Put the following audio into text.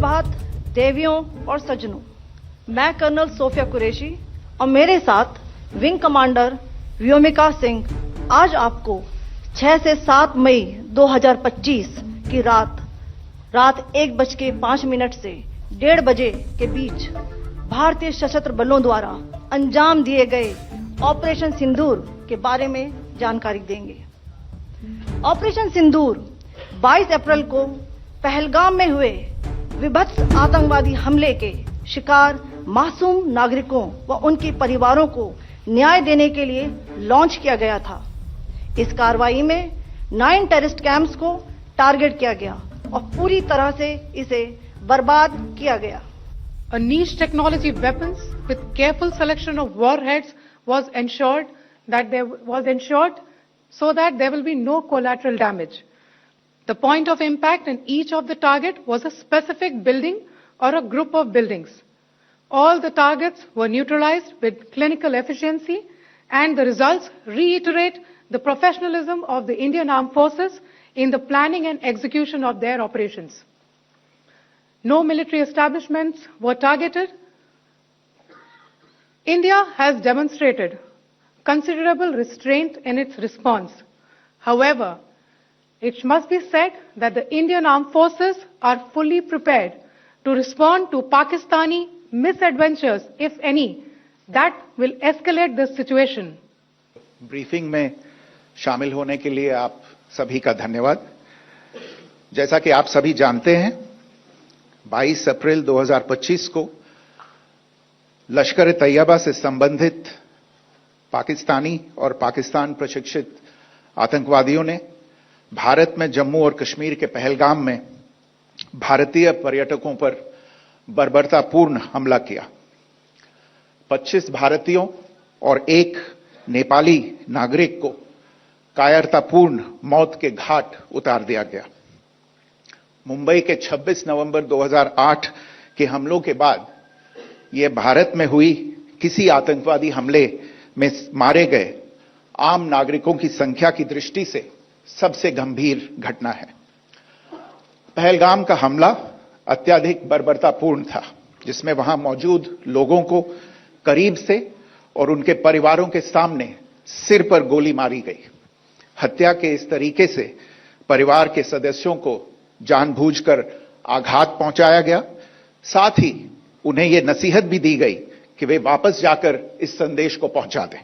सुप्रभात देवियों और सज्जनों, मैं कर्नल सोफिया कुरैशी और मेरे साथ विंग कमांडर व्योमिका सिंह आज आपको 6 से 7 मई 2025 की रात 1:05 से 1:30 बजे के बीच भारतीय सशस्त्र बलों द्वारा अंजाम दिए गए ऑपरेशन सिंदूर के बारे में जानकारी देंगे। ऑपरेशन सिंदूर 22 अप्रैल को पहलगाम में हुए विभत्स आतंकवादी हमले के शिकार मासूम नागरिकों व उनके परिवारों को न्याय देने के लिए लॉन्च किया गया था। इस कार्रवाई में 9 टेररिस्ट कैंप्स को टारगेट किया गया और पूरी तरह से इसे बर्बाद किया गया। A niche technology weapons with careful selection of warheads was ensured so that there will be no collateral damage. The point of impact in each of the target was a specific building or a group of buildings. All the targets were neutralized with clinical efficiency, and the results reiterate the professionalism of the Indian Armed Forces in the planning and execution of their operations. No military establishments were targeted. India has demonstrated considerable restraint in its response. However, it must be said that the Indian Armed Forces are fully prepared to respond to Pakistani misadventures, if any, that will escalate this situation. Briefing में शामिल होने के लिए आप सभी का धन्यवाद। जैसा कि आप सभी जानते हैं, 22 अप्रैल 2025 को लश्कर तैयबा से संबंधित पाकिस्तानी और पाकिस्तान प्रशिक्षित आतंकवादियों ने भारत में जम्मू और कश्मीर के पहलगाम में भारतीय पर्यटकों पर बर्बरतापूर्ण हमला किया। 25 भारतीयों और 1 नेपाली नागरिक को कायरतापूर्ण मौत के घाट उतार दिया गया। मुंबई के 26 नवंबर 2008 के हमलों के बाद यह भारत में हुई किसी आतंकवादी हमले में मारे गए आम नागरिकों की संख्या की दृष्टि से सबसे गंभीर घटना है। पहलगाम का हमला अत्यधिक बर्बरतापूर्ण था, जिसमें वहां मौजूद लोगों को करीब से और उनके परिवारों के सामने सिर पर गोली मारी गई। हत्या के इस तरीके से परिवार के सदस्यों को जानबूझकर आघात पहुंचाया गया। साथ ही उन्हें यह नसीहत भी दी गई कि वे वापस जाकर इस संदेश को पहुंचा दें।